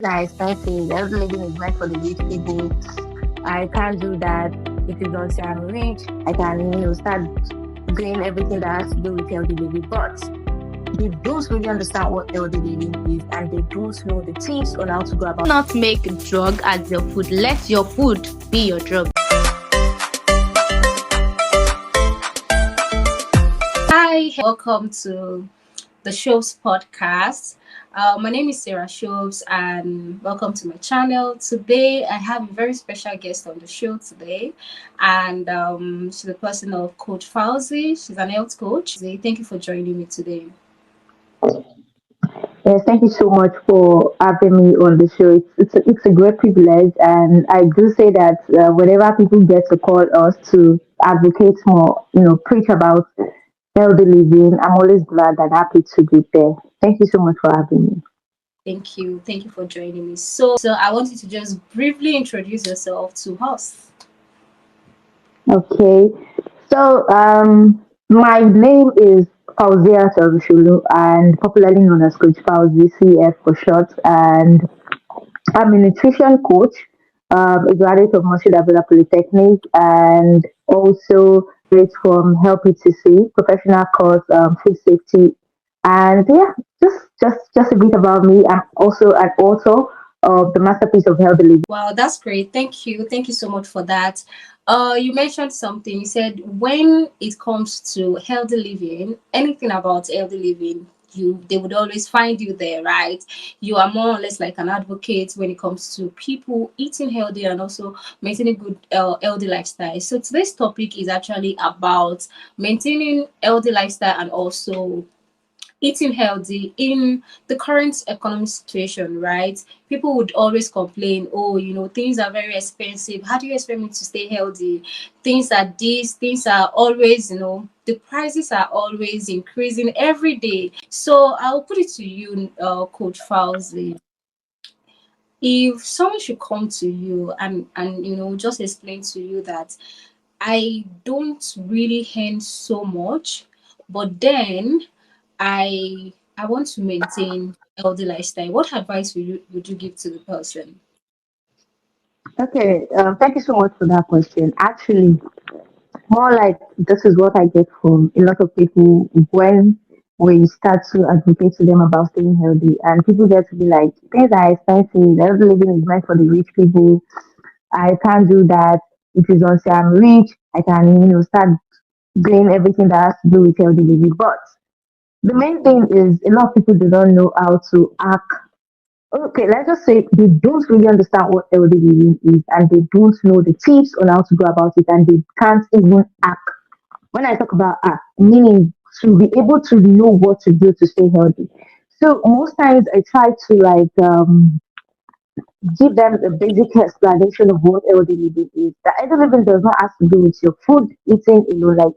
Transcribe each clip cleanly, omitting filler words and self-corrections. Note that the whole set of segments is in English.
I started healthy living is meant for the rich people. I can't do that. If you don't say I'm rich, I can, start doing everything that has to do with healthy living. But they don't really understand what healthy living is, and they don't know the tips on how to go about. Not make drug as your food. Let your food be your drug. Hi, welcome to the Shobbs podcast. My name is Sarah Shobbs, and welcome to my channel. Today, I have a very special guest on the show today, and she's the person of Coach Fauzi. She's an health coach. Thank you for joining me today. Yes, thank you so much for having me on the show. It's a great privilege, and I do say that whenever people get to call us to advocate more, preach about healthy living, I'm always glad and happy to be there. Thank you so much for having me. Thank you for joining me. So I want you to just briefly introduce yourself to us. Okay, so my name is Fauzia Shulu, and popularly known as Coach Fauzi, CF for short, and I'm a nutrition coach, a graduate of Moshi Dabula Polytechnic, and also graduate from Help ETC, professional course, food safety. And yeah, just a bit about me. I'm also an author of the masterpiece of healthy living. Wow, that's great. Thank you so much for that. You mentioned something. You said when it comes to healthy living, anything about healthy living, they would always find you there, right? You are more or less like an advocate when it comes to people eating healthy and also maintaining good healthy lifestyle. So today's topic is actually about maintaining healthy lifestyle and also eating healthy in the current economic situation, right? People would always complain, oh, things are very expensive. How do you expect me to stay healthy? Things are always, the prices are always increasing every day. So I'll put it to you, Coach Fauzi. If someone should come to you and just explain to you that I don't really earn so much, but then I want to maintain healthy lifestyle. What advice would you give to the person? Okay, thank you so much for that question. Actually, more like this is what I get from a lot of people when we start to advocate to them about staying healthy, and people get to be like, things are expensive, healthy living is meant for the rich people. I can't do that. It is until I'm rich, I can, start doing everything that has to do with healthy living. But the main thing is a lot of people do not know how to act. Okay, let's just say they don't really understand what healthy living is, and they don't know the tips on how to go about it, and they can't even act. When I talk about act, meaning to be able to know what to do to stay healthy. So most times I try to give them a basic explanation of what healthy living is. That healthy living does not have to do with your food eating alone, like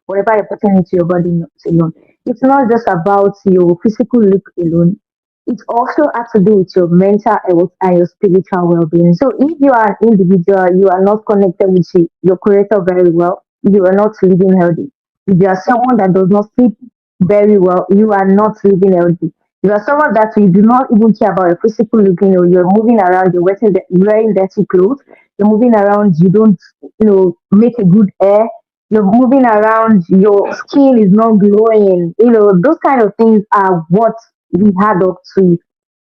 whatever you're putting into your body alone. It's not just about your physical look alone. It also has to do with your mental health and your spiritual well-being. So if you are an individual, you are not connected with your creator very well, you are not living healthy. If you are someone that does not sleep very well, you are not living healthy. You are someone that you do not even care about your physical looking, or you're moving around, wearing dirty clothes, you're moving around, you don't, make a good hair, you're moving around, your skin is not glowing, those kind of things are what we had up to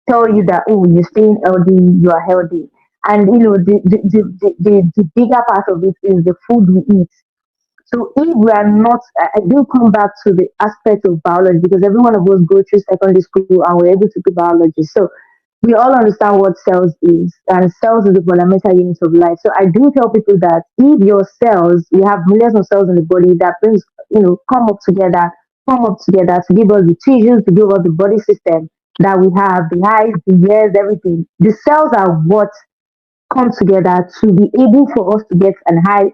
tell you that, oh, you're staying healthy, you are healthy. And, the bigger part of it is the food we eat. So if we are not, I do come back to the aspect of biology because every one of us go through secondary school and we're able to do biology. So we all understand what cells is, and cells is the fundamental unit of life. So I do tell people that if your cells, we have millions of cells in the body that brings, come up together to give us the tissues, to give us the body system that we have, the eyes, the ears, everything. The cells are what come together to be able for us to get an eye,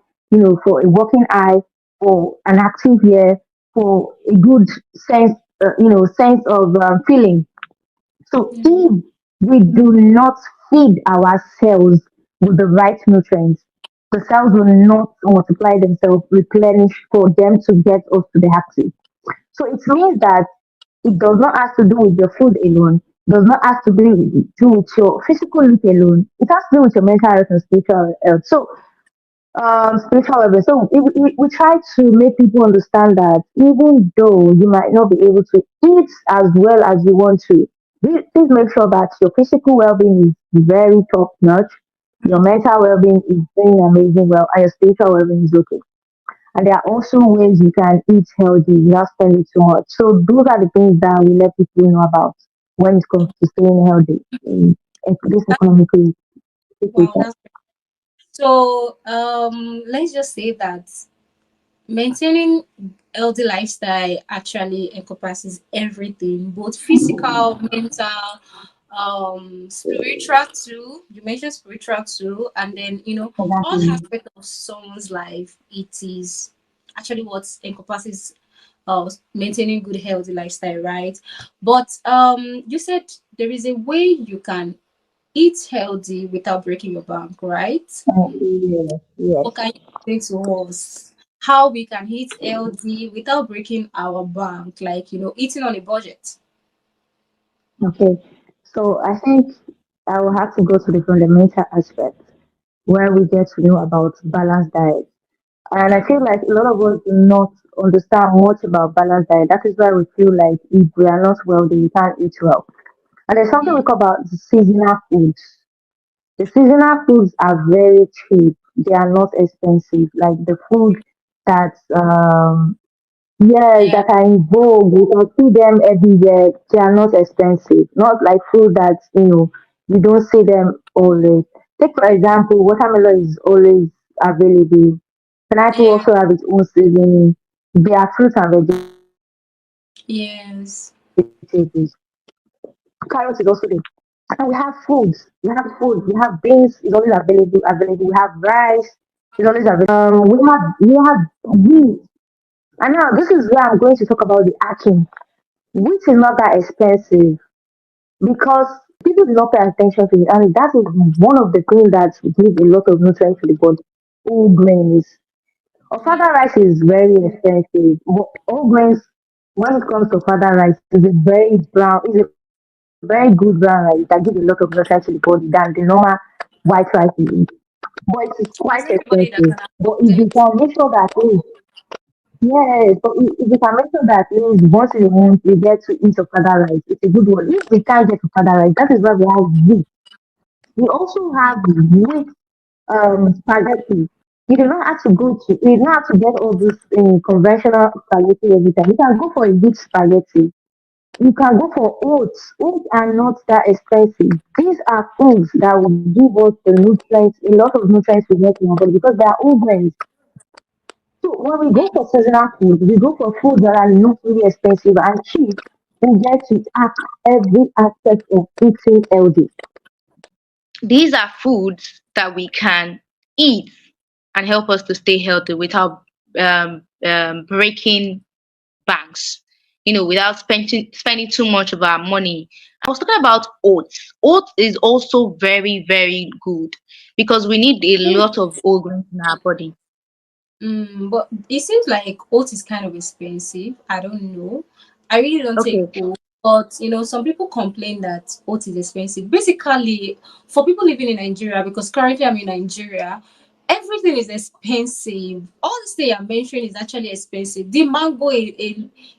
for a working eye, for an active ear, for a good sense of feeling. So if we do not feed our cells with the right nutrients, the cells will not multiply themselves, replenish for them to get us to the active. So it means that it does not have to do with your food alone. does not have to do with your physical look alone. It has to do with your mental health and spiritual health. So spiritual well-being. So we try to make people understand that even though you might not be able to eat as well as you want to, please make sure that your physical well-being is very top notch, your mental well-being is doing amazing well, and your spiritual well-being is okay. And there are also ways you can eat healthy without spending too much. So those are the things that we let people know about when it comes to staying healthy in this economically Wow, situation. that's so. Let's just say that maintaining healthy lifestyle actually encompasses everything, both physical, mental, spiritual too. You mentioned spiritual too, and then all Exactly. aspects of someone's life. It is actually what encompasses maintaining good healthy lifestyle, right? But you said there is a way you can eat healthy without breaking your bank, right? Yes, yes. What can you say to us? How we can eat healthy without breaking our bank, like eating on a budget. Okay. So I think I will have to go to the fundamental aspect where we get to know about balanced diet. And I feel like a lot of us do not understand much about balanced diet. That is why we feel like if we are not wealthy, we can't eat well. And there's something we Mm, call about the seasonal foods. The seasonal foods are very cheap. They are not expensive. Like the food that yes, yeah, that are in vogue. You can see them everywhere. They are not expensive. Not like food that you don't see them always. Take for example, watermelon is always available. Pineapple yeah, also have its own seasoning. There are fruits and vegetables. yes, Carrots is also there. And we have foods. We have food. We have beans is always available. Available. We have rice is always available. We have wheat. And now this is where I'm going to talk about the action. Wheat is not that expensive because people do not pay attention to it, and that is one of the things that give a lot of nutrients to the body. Whole grains. yeah, Ofada rice is very expensive. But whole grains, when it comes to ofada rice, is a very good brown rice that gives a lot of nutrients to the body than the normal white rice you eat. But it is quite it's not everybody expensive. that can But if you afford can it. make sure that yes, but if we can make sure that means once in a month we get to eat ofada rice, it's a good one. If we can't get ofada rice, that is why we have wheat. We also have wheat spaghetti. You do not have to you do not have to get all this conventional spaghetti every time. You can go for a wheat spaghetti. You can go for oats. Oats are not that expensive. These are foods that will give us the nutrients, a lot of nutrients we get in our body because they are all grains. So when we go for seasonal food, we go for food that are not really expensive and cheap. We get to act every aspect of eating healthy. These are foods that we can eat and help us to stay healthy without breaking banks, without spending too much of our money. I was talking about oats. Oats is also very, very good because we need a lot of whole grains in our body. But it seems like oats is kind of expensive. I don't know. I really don't take Okay. oats, but some people complain that oats is expensive. Basically, for people living in Nigeria, because currently I'm in Nigeria, everything is expensive. All this thing I'm mentioning is actually expensive. The mango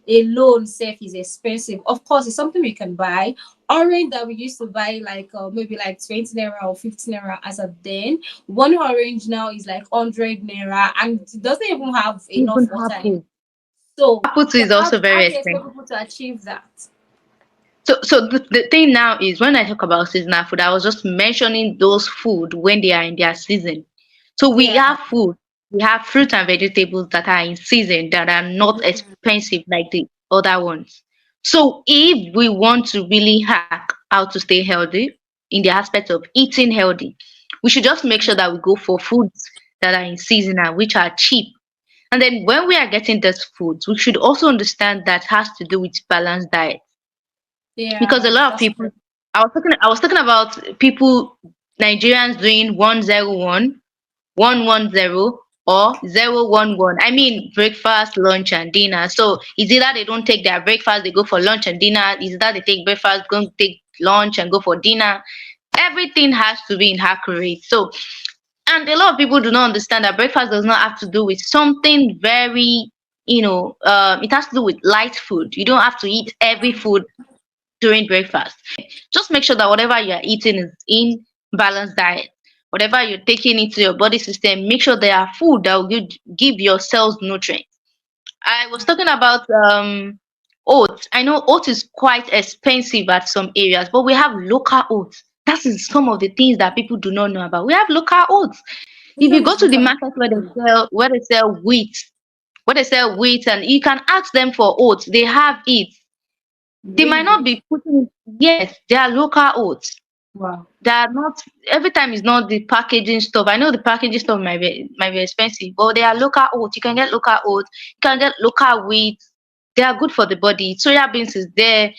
alone self is expensive. Of course, it's something we can buy. Orange that we used to buy like maybe like 20 naira or 15 naira as of then, one orange now is like 100 naira and it doesn't even have enough Even water in it. apple. So Apple too is how, also how very do you expect expensive. people to achieve that? So the thing now is when I talk about seasonal food, I was just mentioning those food when they are in their season. So we Yeah. have food, we have fruit and vegetables that are in season that are not expensive like the other ones. So if we want to really hack how to stay healthy in the aspect of eating healthy, we should just make sure that we go for foods that are in seasonal, which are cheap. And then when we are getting these foods, we should also understand that has to do with balanced diet because a Yeah, lot of that's people correct. I was talking about people Nigerians doing 101, 110, or 011. I mean breakfast, lunch and dinner. So it's either they don't take their breakfast, they go for lunch and dinner, it's either they take breakfast, go take lunch and go for dinner. Everything has to be in accurate. So, and a lot of people do not understand that breakfast does not have to do with something very, it has to do with light food. You don't have to eat every food during breakfast. Just make sure that whatever you are eating is in balanced diet. Whatever you're taking into your body system, make sure they are food that will give your cells nutrients. I was talking about oats. I know oats is quite expensive at some areas, but we have local oats. That is some of the things that people do not know about. We have local oats. If you That go is to the literally market true. where they sell wheat, and you can ask them for oats, they have it. They might not Really? be putting it, yes, they are local oats. Wow. They are not, every time is not the packaging stuff. I know the packaging stuff might be expensive, but they are local oats. You can get local oats, you can get local wheat. They are good for the body. Soya beans is there,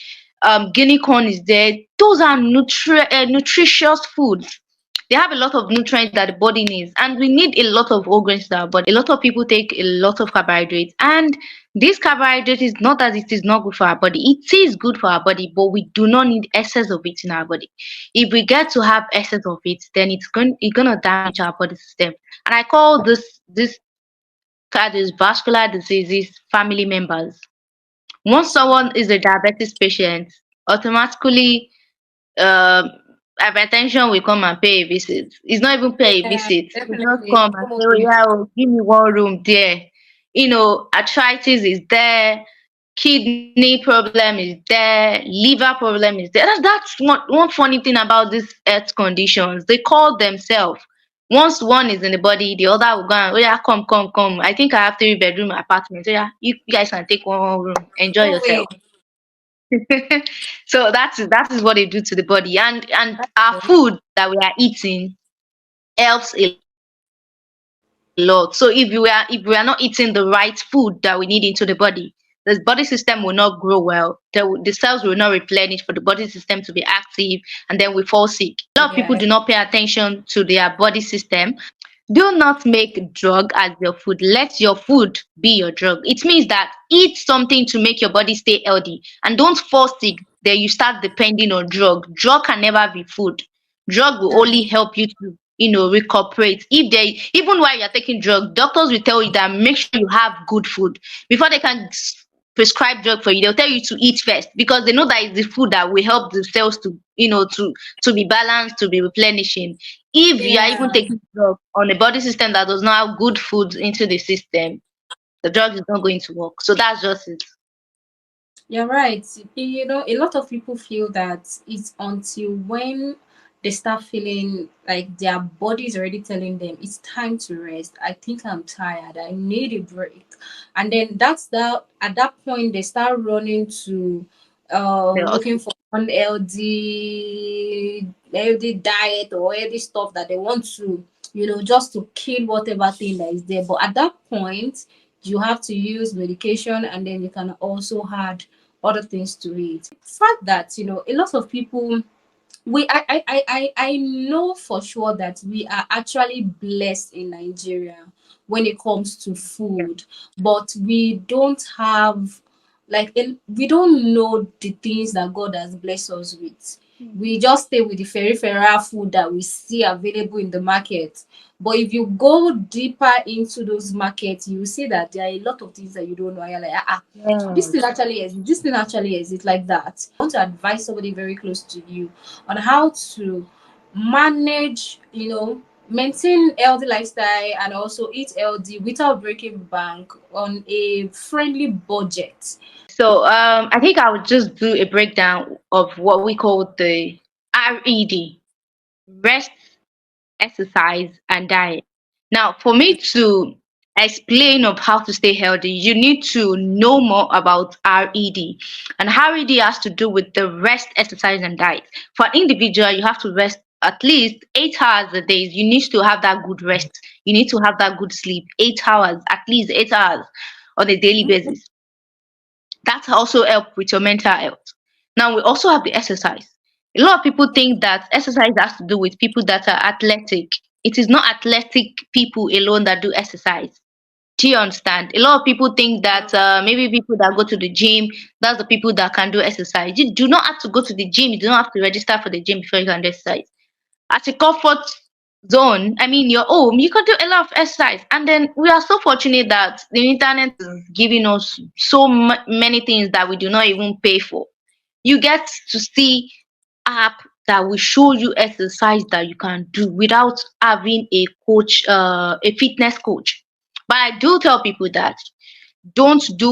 guinea corn is there. Those are nutritious foods. They have a lot of nutrients that the body needs, and we need a lot of whole grains in our body. A lot of people take a lot of carbohydrates, and this carbohydrate is not that it is not good for our body. It is good for our body, but we do not need excess of it in our body. If we get to have excess of it, then it's gonna damage our body system. And I call this cardiovascular diseases family members. Once someone is a diabetes patient, automatically um hypertension will come and pay a visit. It's not even pay a Yeah, visit. It just definitely. come and Some of say, oh the yeah, oh, give me one room there. Arthritis is there, kidney problem is there, liver problem is there. That's one funny thing about these health conditions. They call themselves. Once one is in the body, the other will go and, oh yeah, come, come, come. I think I have 3 bedroom apartment. Oh yeah, you guys can take one room, enjoy no way. yourself. So that is what they do to the body, and That's our good. food that we are eating helps a lot. So if we are not eating the right food that we need into the body, the body system will not grow well. The cells will not replenish for the body system to be active, and then we fall sick. A lot of people do not pay Yeah. attention to their body system. Do not make drug as your food. Let your food be your drug. It means that eat something to make your body stay healthy, and don't fall sick. Then you start depending on drug. Drug can never be food. Drug will only Mm. help you to recuperate. If they Even while you're taking drug, doctors will tell you that make sure you have good food before they can prescribe drug for you. They'll tell you to eat first, because they know that it's the food that will help the cells to be balanced, to be replenishing. If you are even Yeah. taking drug on a body system that does not have good food into the system, the drug is not going to work. So that's just it. You're right. A lot of people feel that it's until when they start feeling like their body is already telling them it's time to rest. I think I'm tired. I need a break. And then that's the at that point they start running to The looking hospital. for unhealthy diet or healthy stuff that they want to, just to kill whatever thing that is there. But at that point, you have to use medication, and then you can also add other things to it. Fact that a lot of people, I know for sure that we are actually blessed in Nigeria when it comes to Yeah. food, but we don't have we don't know the things that God has blessed us with. We just stay with the peripheral food that we see available in the market. But if you go deeper into those markets, you will see that there are a lot of things that you don't know. And you're like, this Yes. thing actually is this thing actually is it like that. I want to advise somebody very close to you on how to manage, maintain healthy lifestyle and also eat healthy without breaking bank on a friendly budget. So I think I would just do a breakdown of what we call the RED: rest, exercise, and diet. Now, for me to explain of how to stay healthy, you need to know more about RED. And RED has to do with the rest, exercise, and diet. For an individual, you have to rest at least 8 hours a day. You need to have that good rest. You need to have that good sleep. 8 hours, at least 8 hours on a daily basis. That also help with your mental health. Now we also have the exercise. A lot of people think that exercise has to do with people that are athletic. It is not athletic people alone that do exercise. Do you understand? A lot of people think that maybe people that go to the gym, that's the people that can do exercise. You do not have to go to the gym. You do not have to register for the gym before you can do exercise. At a comfort zone, I mean your home, you can do a lot of exercise. And then we are so fortunate that the internet is giving us so many things that we do not even pay for. You get to see app that will show you exercise that you can do without having a coach, a fitness coach. But I do tell people that don't do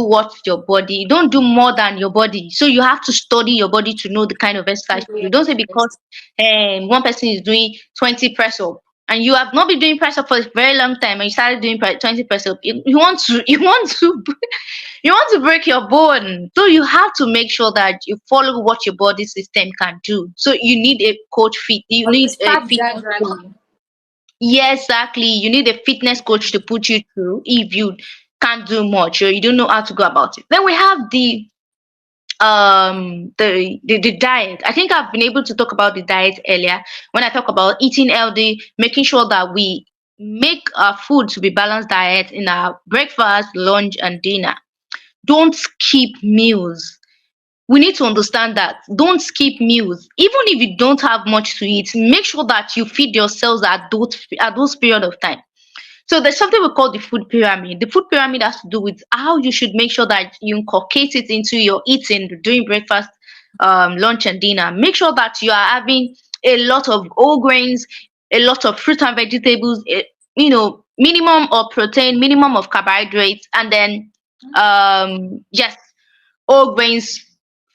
more than your body. So you have to study your body to know the kind of exercise to do. Don't say because one person is doing 20 press up and you have not been doing press up for a very long time and you started doing 20 press up, you want to you want to break your bone. So you have to make sure that you follow what your body system can do. So you need a coach fit you But you need a start fitness coach. gradually. Yes, exactly. You need a fitness coach to put you through if you can't do much or you don't know how to go about it. Then we have the diet. I think I've been able to talk about the diet earlier when I talk about eating healthy, making sure that we make our food to be balanced diet in our breakfast, lunch, and dinner. Don't skip meals. We need to understand that. Don't skip meals. Even if you don't have much to eat, make sure that you feed yourselves at those period of time. So there's something we call the food pyramid. The food pyramid has to do with how you should make sure that you inculcate it into your eating during breakfast, lunch, and dinner. Make sure that you are having a lot of whole grains, a lot of fruit and vegetables, minimum of protein, minimum of carbohydrates, and then yes, whole grains,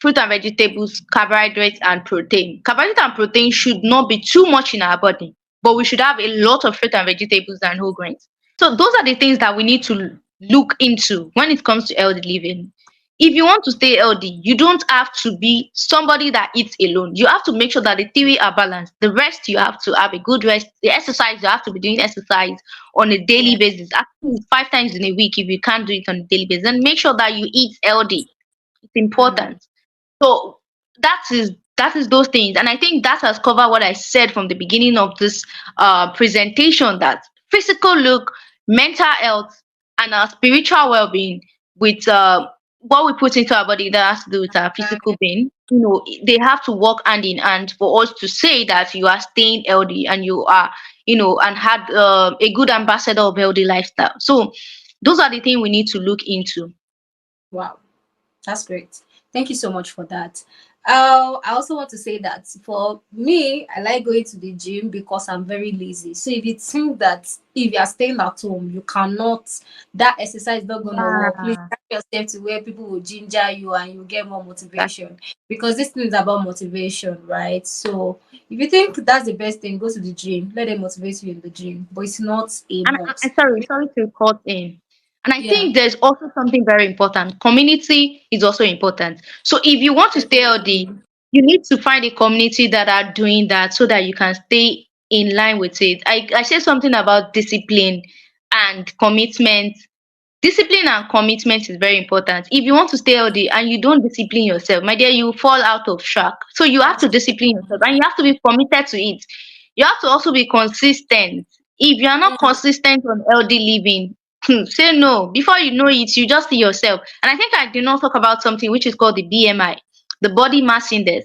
fruit and vegetables, carbohydrates, and protein. Carbohydrate and protein should not be too much in our body, but we should have a lot of fruit and vegetables and whole grains. So those are the things that we need to look into when it comes to healthy living. If you want to stay healthy, you don't have to be somebody that eats alone. You have to make sure that the three are balanced. The rest, you have to have a good rest. The exercise, you have to be doing exercise on a daily Yeah. basis, actually 5 times in a week if you can't do it on a daily basis. And make sure that you eat healthy. It's Mm. important. So that is those things, and I think that has covered what I said from the beginning of this presentation. That physical look, mental health, and our spiritual well-being with what we put into our body that has to do with our physical being. They have to work hand in hand for us to say that you are staying healthy and you are, and had a good ambassador of healthy lifestyle. So those are the things we need to look into. Wow. That's great. Thank you so much for that. I also want to say that for me, I like going to the gym because I'm very lazy. So if you think that if you are staying at home, you cannot, that exercise is not gonna work. Please Yeah, try yourself to where people will ginger you and you get more exactly. motivation because this thing is about motivation, right? So if you think that's the best thing, go to the gym. Let them motivate you in the gym, but it's not a And I must. sorry to cut in. And I Yeah, think there's also something very important. Community is also important. So if you want to stay definitely. healthy, you need to find a community that are doing that so that you can stay in line with it. I said something about discipline and commitment. Discipline and commitment is very important. If you want to stay healthy and you don't discipline yourself, my dear, you fall out of track. So you have That's to true. discipline yourself and you have to be committed to it. You have to also be consistent. If you are not Mm, consistent on healthy living, say no. Before you know it, you just see yourself. And I think I did not talk about something which is called the BMI, the body mass index.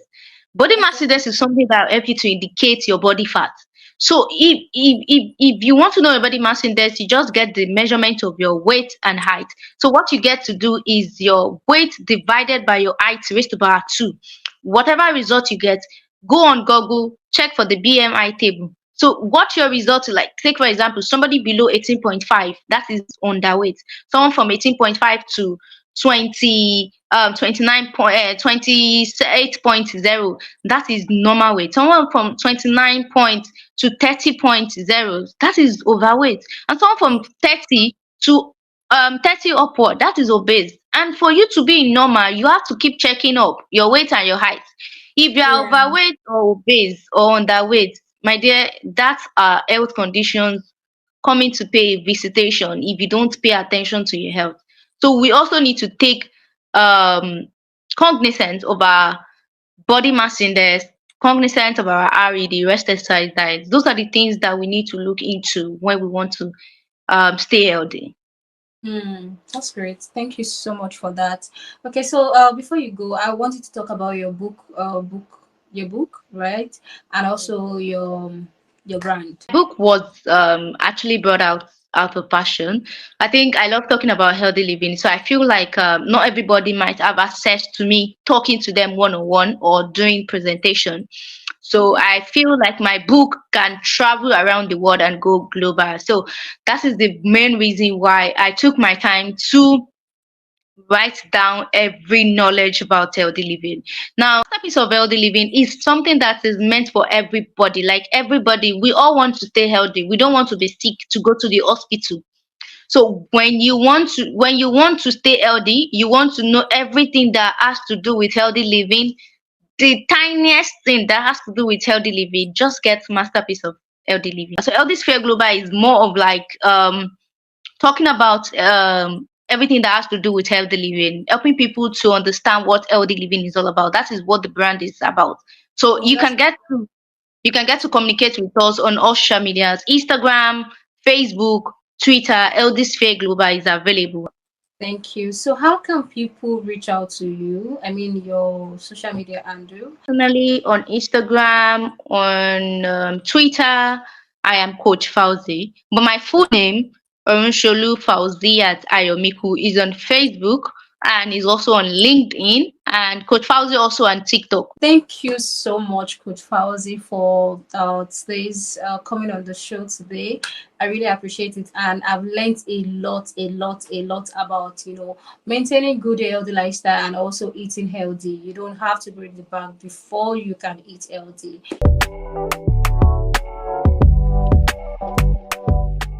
Body mass okay. index is something that will help you to indicate your body fat. So if you want to know your body mass index, you just get the measurement of your weight and height. So what you get to do is your weight divided by your height raised to power 2. Whatever result you get, go on Google, check for the BMI table. So what your result is like, take for example, somebody below 18.5, that is underweight. Someone from 18.5 to 29 point 28.0, that is normal weight. Someone from 29 point to 30.0, that is overweight. And someone from 30 to 30 upward, that is obese. And for you to be in normal, you have to keep checking up your weight and your height. If you are Yeah. overweight or obese or underweight, my dear, that's health conditions coming to pay a visitation if you don't pay attention to your health. So we also need to take um cognizance of our body mass index, cognizant of our RED, rest exercise diet. Those are the things that we need to look into when we want to stay healthy. That's great. Thank you so much for that. Okay, so before you go, I wanted to talk about your your book, right? And also your brand. Book was actually brought out of passion. I think I love talking about healthy living, so I feel like not everybody might have access to me talking to them one on one or doing presentation. So I feel like my book can travel around the world and go global. So that is the main reason why I took my time to write down every knowledge about healthy living. Now, piece of healthy living is something that is meant for everybody. Like everybody, we all want to stay healthy. We don't want to be sick to go to the hospital. So when you want to stay healthy, you want to know everything that has to do with healthy living, the tiniest thing that has to do with healthy living, just get masterpiece of healthy living. So Healthy Sphere Global is more of like talking about everything that has to do with healthy living, helping people to understand what healthy living is all about. That is what the brand is about. So Oh, that's you can get to communicate with us on all social medias, Instagram, Facebook, Twitter. Healthy Sphere Global is available. Thank you. So how can people reach out to you? I mean, your social media handle. Personally, on Instagram, on Twitter, I am Coach Fauzi. But my full name, Orunsholu Fauziat Ayomiku, is on Facebook and is also on LinkedIn, and Coach Fauzi also on TikTok. Thank you so much, Coach Fauzi, for today's coming on the show today. I really appreciate it, and I've learned a lot about maintaining good healthy lifestyle and also eating healthy. You don't have to break the bank before you can eat healthy.